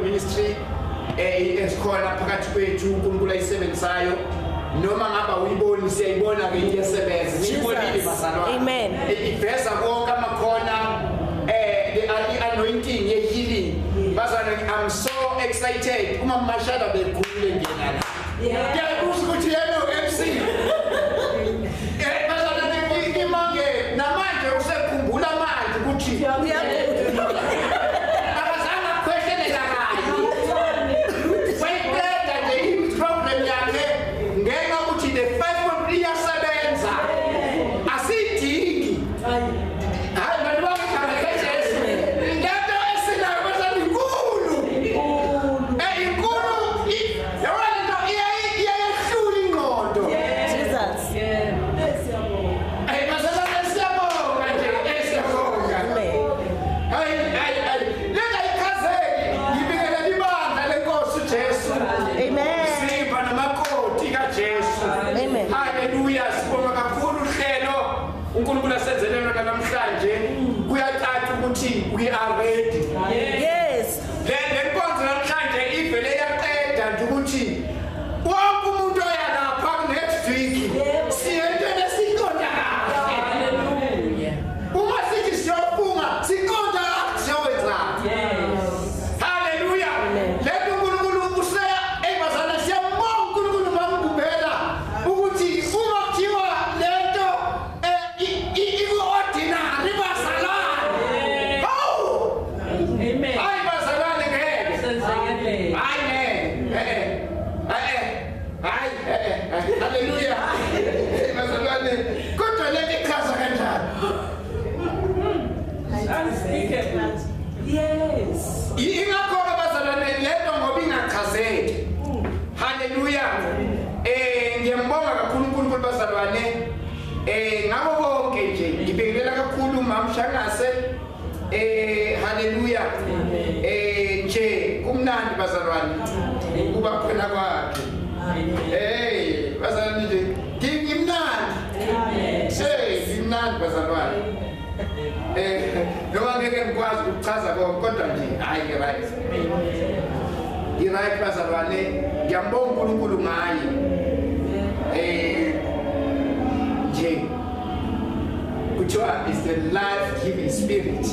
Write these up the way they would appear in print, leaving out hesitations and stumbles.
Ministry esikhona phakathi kwethu uNkulunkulu ayisebenzayo noma ngaba uyiboni siyayibona ke iyasebenza uyibonile bazalwane amen iveza konke amakhona the anointing ye healing bazalwane I'm so excited uma mashada bekhulule ngenana ngiyakusho ukuthi yena MC bazalwane imange namanje usekhumbula manje ukuthi we are ready. Yes. Le nkonzo namhlanje ivele yaqeda nje ukuthi wonke umuntu oyalapha next week siyentene siqonda. Hallelujah. Uma sithi siyofunga siqonda siyowenza. Yes. Hallelujah. Lethu uNkulunkulu useya ebazana siyambonga uNkulunkulu bamkuphela ukuthi uma kuthiwa lento i-ordinary bazalwane. Hallelujah. Bazalwane kodwa leti chaza kanjani? Yes. Ingakho bazalwane lento ngoba ingachazeki. Hallelujah. Ngiyambonga kakhulu uNkulunkulu bazalwane. Ngabo bonke nje ngibingelela kakhulu mamshangase. Hallelujah. Nje kumnandi bazalwane kuba khona kwakhe. Hey, bazalwane nje ngimnandi. Ngimnandi bazalwane. Noma ngeke ngikwazi ukuchaza kodwa nje hayi right. Right bazalwane ngiyambonga uNkulunkulu ngaye. Nje kuthiwa is the life-giving spirit.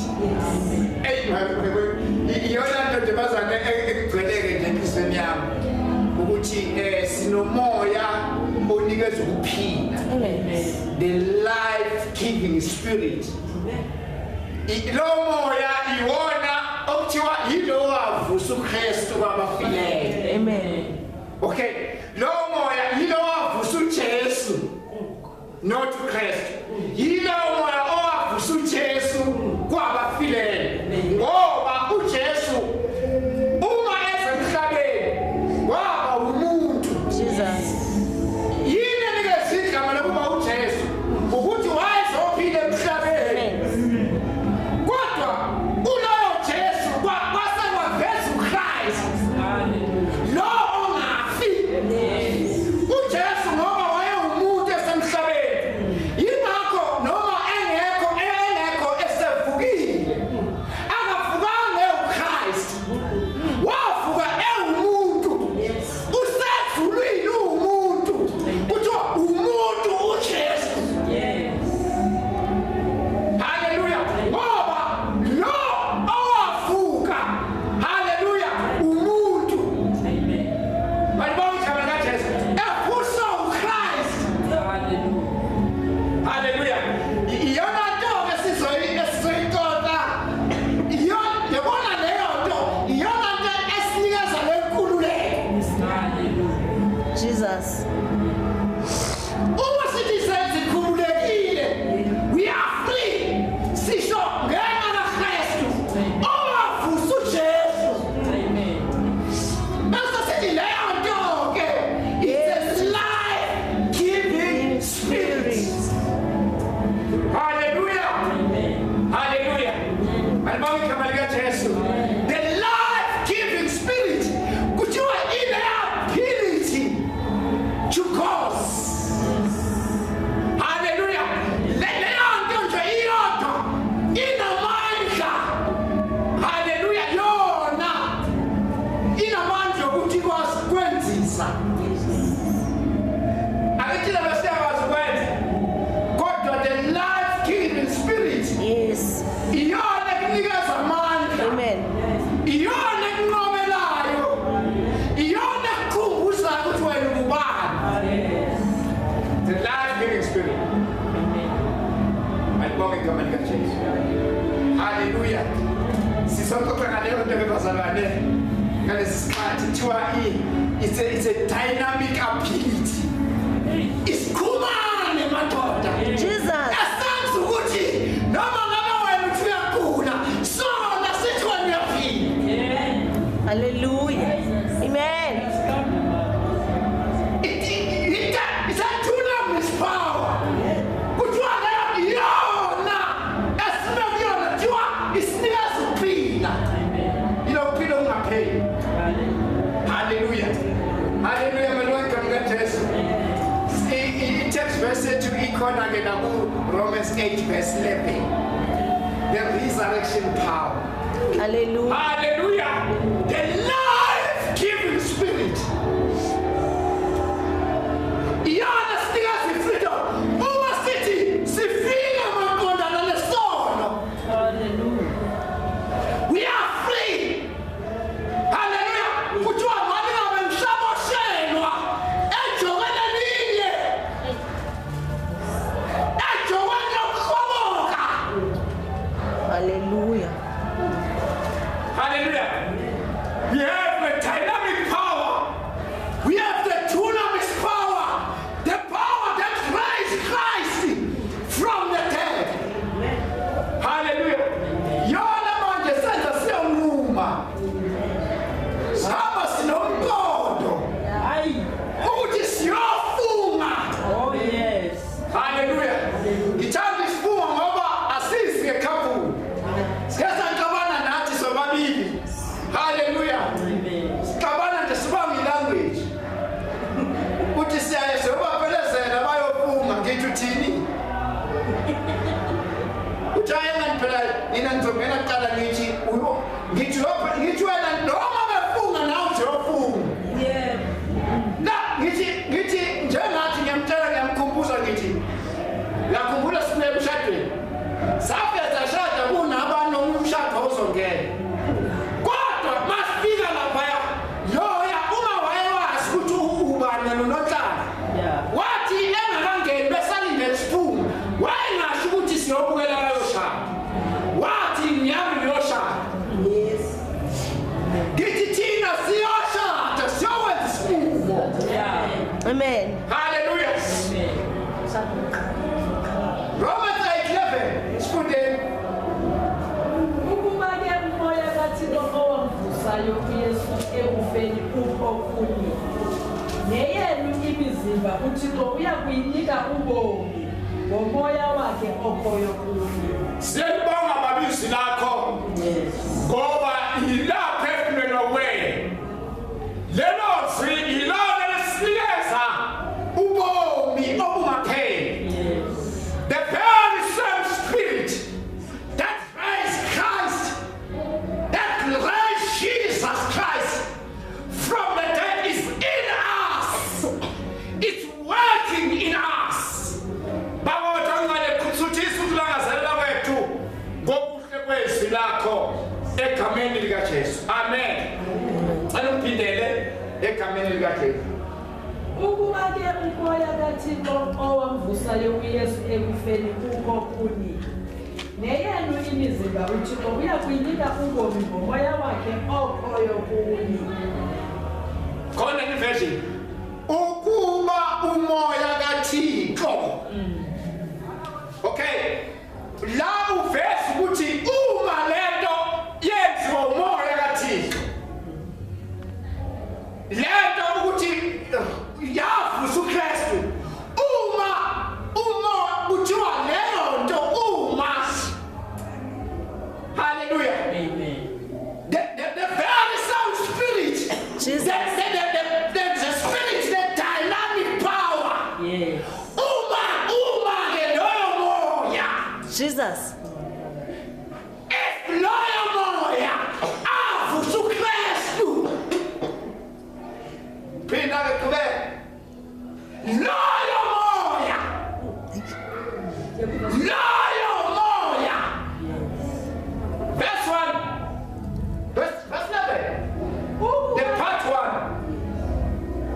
Iyona nto nje bazalwane ekugcweleke nje empilweni yami. Ukuthi sinomoya onikeza ukuphila. The life-giving spirit. Lo moya iwona okuthiwa yilo wavusa uKristu kwabafileyo. Amen. Okay, lo moya yilo wavusa uJesu not uKristu. Yilo moya owavusa uJesu kwabafileyo. Ngoba uJesu uma emhlabeni waba umuntu. Jesus. Yini nike sigama lokuba uJesu ukuthi wayezophila emhlabeni. Kodwa uloyo Jesu kwasewaveza uChrist. Lo ongafi. uJesu ngoba waye umuntu esemhlabeni. Yingakho noma It's a dynamic ability. It's kumane madoda. Jesus. Asanzu ukuthi noma ngabe wena uthi uyagula, sona sithi wena uyaphila. Hallelujah. Amen. It's a dunamis power. Kuthiwa leyo yona esinekuyona kuthiwa isinika ukuphila. Ilo kuphila ungapheli. Hallelujah. Hallelujah. Welcome to Jesus. It takes verse to equal again Romans 8 verse 11. The resurrection power. Hallelujah. Hallelujah. The life-giving spirit. Yana stika freedom. Uma city sifika makonda na lesono. Hallelujah. We are free. Hallelujah. Kujua mwani na mshamo shenwa. Ejo wene ninye. Ejo wene kumoka. Hallelujah. Hallelujah. We have the dynamic power. We have the dunamis power. The power that raised Christ from the dead. Hallelujah. Yona manje senza siyonuma. Saba sinomqondo. Aye. Ukuthi siyofunga. Oh yes. Hallelujah. Ngithanda isifungo ngoba asisi ngekhaphu. Siyasa ngicabana nathi sobabili. Hallelujah. Amen. Sicabana nje siba language. Uthi siyaye sobaphelezela bayofunga ngithi uthini? Utshayela phela nina ngizongena kuqala ngithi wena noma befunga nawe uzofunga. Yeah. La ngithi njengathi ngiyamtshela ngiyamkhumbuza ngithi yakhumbula sibuye emshadweni. Safeza shada kunabanye umshado ozongena. Kodwa masifika lapha yoya uma wayewazi ukuthi ubani noNhlanga. Yeah. Wathi engakangeni besalinde isifungo. Wayengasho ukuthi siyobukela leyo shada. Wathi ngiyami niyoshada. Yes. Ngithi thina siyoshada siyowenza isifungo. Yeah. Amen. Hallelujah. Amen. Romans 8:11 sifundeni. Ukuba ke umoya kaThixo owamvusayo uYesu ekufeni kukho kunye. Neyenu imizimba uThixo uyakuyinika ubomi ngomoya wakhe okhoyo kunye. Siyabonga babizi lakho. Yes. Ngoba ilapha emphefumulweni wenu. Lelo zwi ilona lesinikeza ubomi obungapheli. Yes. The very same spirit that raised Christ, that raised Jesus Christ from the dead is in us. It's working in us. Baba watangale kusuthisa ukulangazelela kwethu ngokuhle kwezwi lakho egameni likaJesu. Amen. Cela uphindele egameni likaJesu. Ukuba ke umoya kaThixo owamvusayo uYesu ekufeni kukho kunye. Neyenu imizimba uThixo uyakuyinika ubomi ngomoya wakhe okhoyo kunye. Khona ni version. Ukuba umoya kaThixo. Okay. La uvesi ukuthi uma lento yenziwa umoya kaThixo. Lento ukuthi yavusa uKristu. Uma kuthiwa leyo nto uma. Hallelujah. Amen. The very same spirit. Jesus. The spirit, the dynamic power. Yeah. Uma ke loyo moya. Jesus. If loyo moya avusa uKristu. Phinda ke kube. Loyo moya. Loyo moya. Verse 1. Verse 11. The part 1.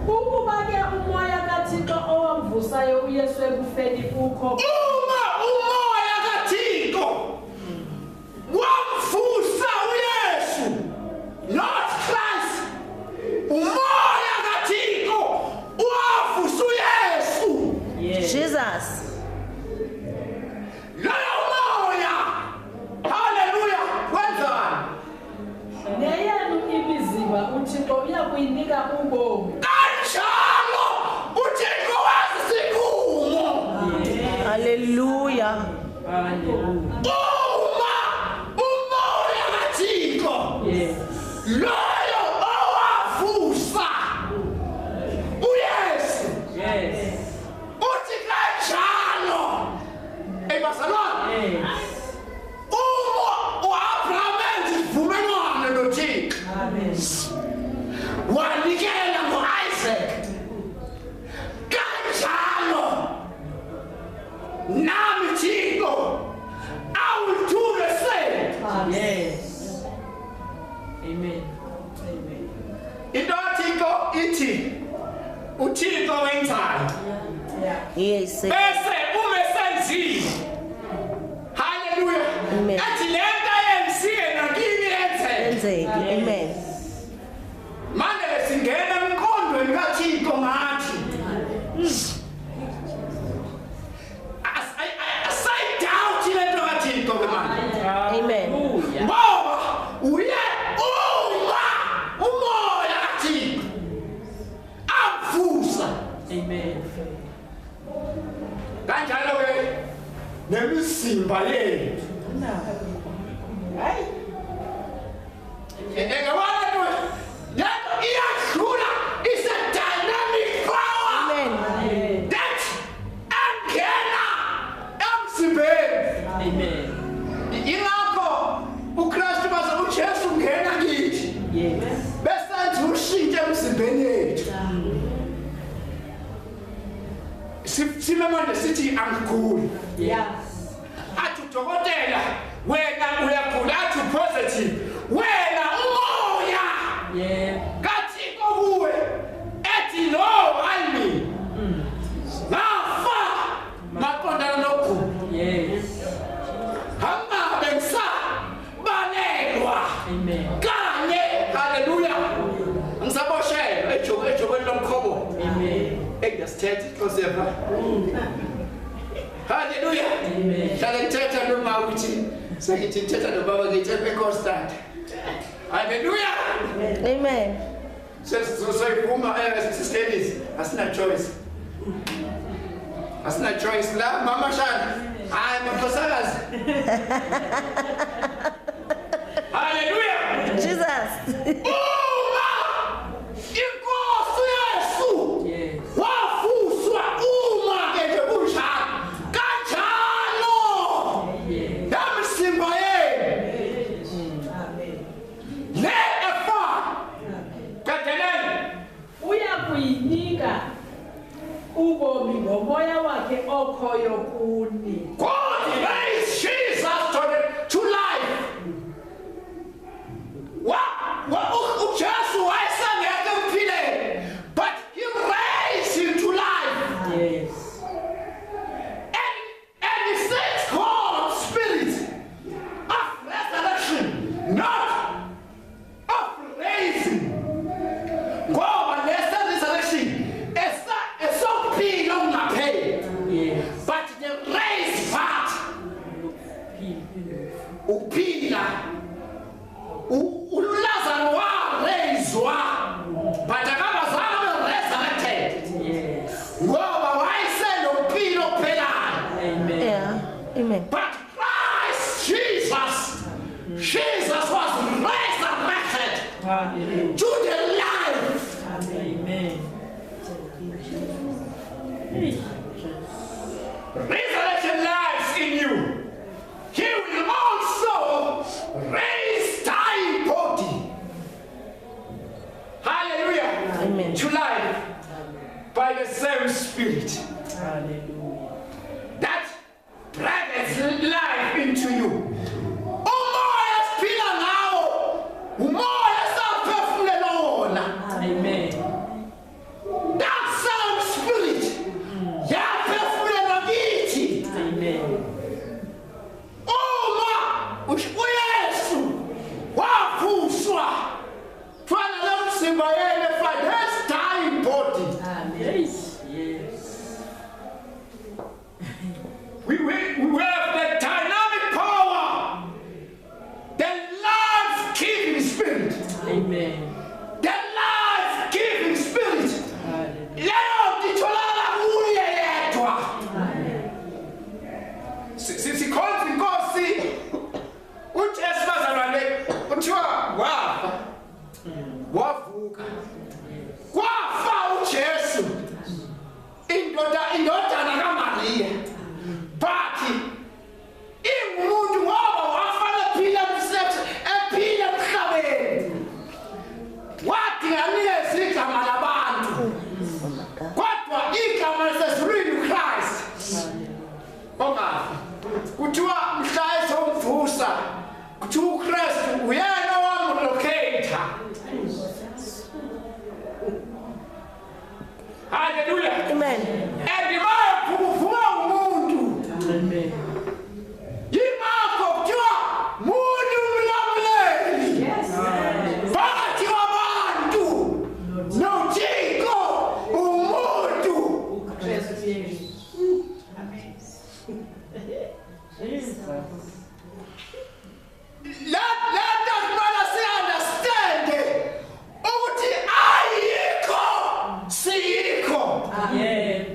Ukuba ke umoya kaThixo owamvusayo uYesu ekufeni kukho Uma umoya kaThixo kuyinika ubomi. Kanjalo uThixo wazi isinqumo. Hallelujah. Uma umoya kaThixo Yes. loyo owavusa uYesu Yes. uthi kanjalo ebazalwane Yes. uAbraham ivumelwano noThixo Amen. wanikela ngoIsaac kanjalo nami Thixo I will do the same. Yes. Amen. Amen. Into kaThixo ithi uThixo wenzayo Yeah. Yes. bese umesenzile. Hallelujah. Amen. Athi lento yenziwe nakini yenze. Amen. Manje singena emqondweni kaThixo ngathi asayidoubt lento kaThixo ke manje. Amen. Hallelujah. Ngoba uye umoya kaThixo avusa. Amen. Kanjalo ke nemizimba yethu. Hayi. Engabona lento iyadlula is a dynamic power. Amen. That angena emzimbeni. Amen. Ingakho uKristu base uJesu ungena kithi Yes. bese ushintshe emzimbeni yethu. Sime manje sithi angiguli. Yes. Athi udokotela wena uyagula athi positive. Wena umoya Yeah. kaThixo kuwe ethi no alimi. Nafa maqondana nokugula. Yes. Hamba bengisa balelwa. Amen. Kanye haleluya. Ngisaboshela ejokweni lomkhobo. Amen. Ekuyasithethe Josepha. Haleluya. Amen. Hlala ngithetha noma ukuthi sengithi ngithetha nobaba ngithi eConstant. Haleluya. Amen. Soyiphuma sistelis asina choice. Asina choice la mama shana. Hayi makhosakazi. Haleluya. Jesus. Inkosi Yesu Yes. wafuswa uma ke nje kunjalo kanjalo Yes. yamsimba yena Amen. le efa kadeleni Uya kuyinika ubomi ngomoya wakhe okhoyo kuni. God raised Jesus to life. uJesu wayesengeke emphileni but he raised him to life. Yes. And the same God Spirit of resurrection, not of raising. Ngoba lesa resurrection esokuphila okungapheli. Yes. But the raised part, ukuphila, uLazaro warezwa, but akabazange resurrected. Yes. Ngoba wayesenompilo ophelayo. Amen. Yeah. Amen. But Christ Jesus was resurrected Hallelujah. to the life. Amen. Resurrection lives in you. He will also raise thy body. Hallelujah. Amen. To life by the same Spirit Hallelujah. that breathes life into you. Umoya siphila ngawo, umoya saphefumulela wona. Amen. That same Spirit yaphefumulela kithi. Amen. Uma uYesu wavuswa fana lomzimba yena for his dying body. Amen. Yes. We have the dynamic power, the life-giving Spirit, Amen. the life wavuka kwafa uJesu indodana kaMaria but ingumuntu ngoba wafana phila ephila emhlabeni wadinganisa igama labantu kodwa igama lesizulwini uChrist ongafi kuthiwa mhla esomvusa kuthiwa uChrist uyena wamlocate. Hallelujah. Amen. And makuvuka umuntu Amen. yimapho kuthiwa muntu umlamuleli phakathi kwabantu noThixo umuntu. Let us understand ukuthi ayikho sikho. Yeah.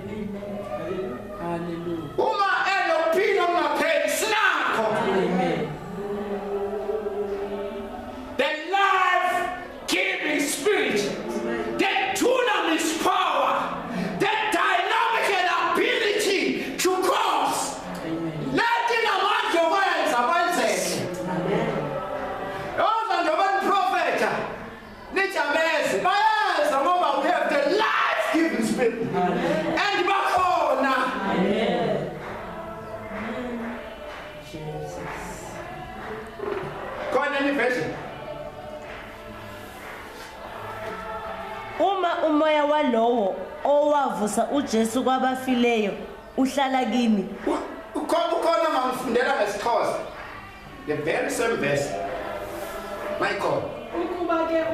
Hallelujah. Uma enophila ungapheli sinakho. Amen. The life-giving spirit, the dunamis power, the dynamic ability to cause. Amen. Lethi namandla okwenza kwenzeke. Yonke nje abaniprofetha nijameze bayenza ngoba we have the life-giving spirit. And bakhona. Amen. Jesus. Khona any version? Uma umoya walowo owavusa uJesu kwabafileyo uhlala kini. Ukhona mangifundela ngesixhosa. The very same verse. My God. Ukuba ke